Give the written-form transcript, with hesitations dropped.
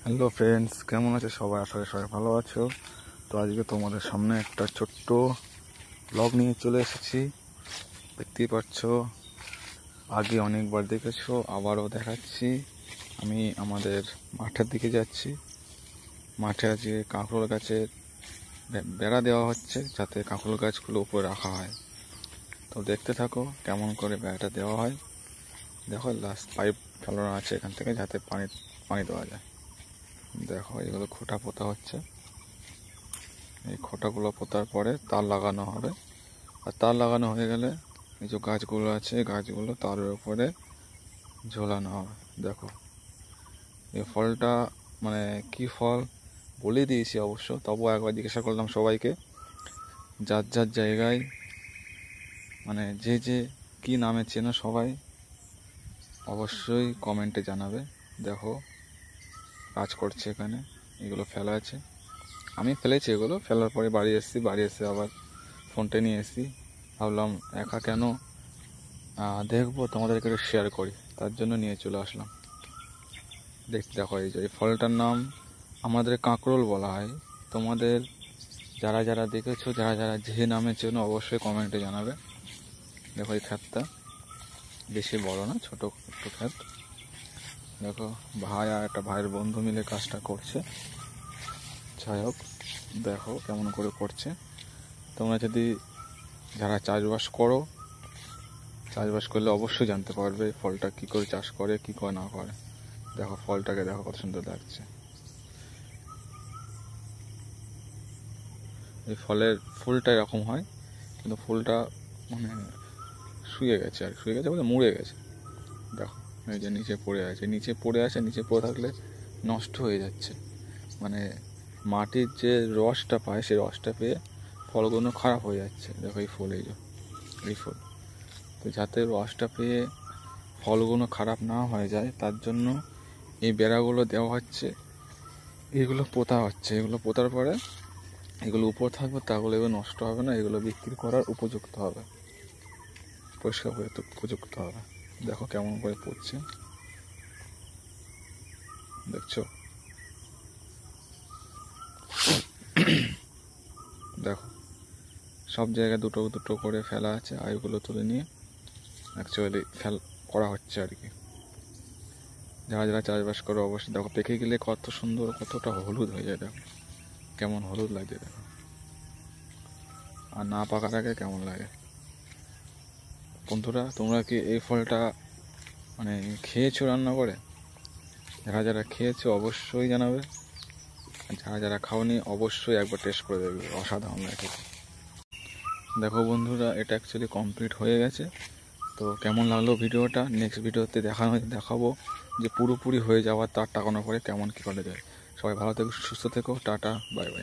Hello friends, কেমন আছে সবাই? আশা করি সবাই ভালো আছো। তো আজকে তোমাদের সামনে একটা ছোট্ট ব্লগ নিয়ে চলে এসেছি। দেখতেই পাচ্ছ, আগে অনেকবার দেখেছো, আবারও দেখাচ্ছি। আমি আমাদের মাঠের দিকে যাচ্ছি। মাঠে আজকে কাঁকরোল গাছের বেড়া দেওয়া হচ্ছে, যাতে কাঁকরোল গাছগুলো উপরে রাখা হয়। তো দেখতে থাকো কেমন করে বেড়াটা দেওয়া হয়। দেখো, লাস্ট পাইপ ফেলানো আছে এখান থেকে, যাতে পানি দেওয়া যায়। দেখো, এগুলো খোঁটা পোতা হচ্ছে। এই খোঁটাগুলো পোতার পরে তার লাগানো হবে, আর তার লাগানো হয়ে গেলে এই যে গাছগুলো আছে, গাছগুলো তারের উপরে ঝোলানো হবে। দেখো, এই ফলটা মানে কি ফল বলে দিয়েছি অবশ্য, তবুও একবার জিজ্ঞাসা করলাম সবাইকে, যার যার জায়গায় মানে যে যে কি নামে চেনো সবাই অবশ্যই কমেন্টে জানাবে। দেখো, কাজ করছে এখানে, এগুলো ফেলা আছে। আমি ফেলেছি, এগুলো ফেলার পরে বাড়ি এসে আবার ফোনটা নিয়ে এসেছি। ভাবলাম একা কেন দেখবো, তোমাদেরকে একটু শেয়ার করি, তার জন্য নিয়ে চলে আসলাম। দেখো, এই যে এই ফলটার নাম আমাদের কাঁকরোল বলা হয়। তোমাদের যারা যারা দেখেছো, যারা যারা যে নামে চেনো অবশ্যই কমেন্টে জানাবে। দেখো, এই ক্ষেতটা বেশি বড় না, ছোট একটু ক্ষেত। দেখো, ভাই আর একটা ভাইয়ের বন্ধু মিলে কাজটা করছে। যাই হোক, দেখো কেমন করে করছে। তোমরা যদি যারা চাষবাস করলে অবশ্যই জানতে পারবে ফলটা কি করে চাষ করে, কি করে না করে। দেখো, ফলটাকে দেখো কত সুন্দর লাগছে। এই ফলের ফুলটা এরকম হয়, কিন্তু ফুলটা মানে শুয়ে গেছে বলতে মুড়ে গেছে। দেখো, এই যে নিচে পড়ে আছে, নিচে পড়ে থাকলে নষ্ট হয়ে যাচ্ছে। মানে মাটির যে রসটা পায়, সেই রসটা পেয়ে ফলগুলো খারাপ হয়ে যাচ্ছে। দেখো, এই ফুল, এই ফুল। তো যাতে রসটা পেয়ে ফলগুলো খারাপ না হয়ে যায়, তার জন্য এই বেড়াগুলো দেওয়া হচ্ছে, এগুলো পোতা হচ্ছে। এগুলো পোতার পরে এগুলো উপর থাকবে, তাহলে এগুলো নষ্ট হবে না, এগুলো বিক্রি করার উপযুক্ত হবে, পরিষ্কার করে উপযুক্ত হবে। দেখো কেমন করে পড়ছে, দেখছো? দেখো, সব জায়গায় দুটো দুটো করে ফেলা আছে, আর এগুলো তুলে নিয়ে অ্যাকচুয়ালি করা হচ্ছে আর কি। যারা যারা চাষবাস করে অবশ্যই দেখো, পেকে গেলে কত সুন্দর, কতটা হলুদ হয়ে যায়। দেখো কেমন হলুদ লাগছে, দেখো। আর না পাকার আগে কেমন লাগে। বন্ধুরা, তোমরা কি এই ফলটা মানে খেয়েছো রান্না করে? যারা যারা খেয়েছো অবশ্যই জানাবে, আর যারা যারা খাওনি অবশ্যই একবার টেস্ট করে দেখবে, অসাধারণ লাগে। দেখো বন্ধুরা, এটা অ্যাকচুয়ালি কমপ্লিট হয়ে গেছে। তো কেমন লাগলো ভিডিওটা, নেক্সট ভিডিওতে দেখাবো যে পুরোপুরি হয়ে যাওয়ার তার টাকানোর পরে কেমন কী করে যায়। সবাই ভালো থেকো, সুস্থ থেকো, টাটা, বাই বাই।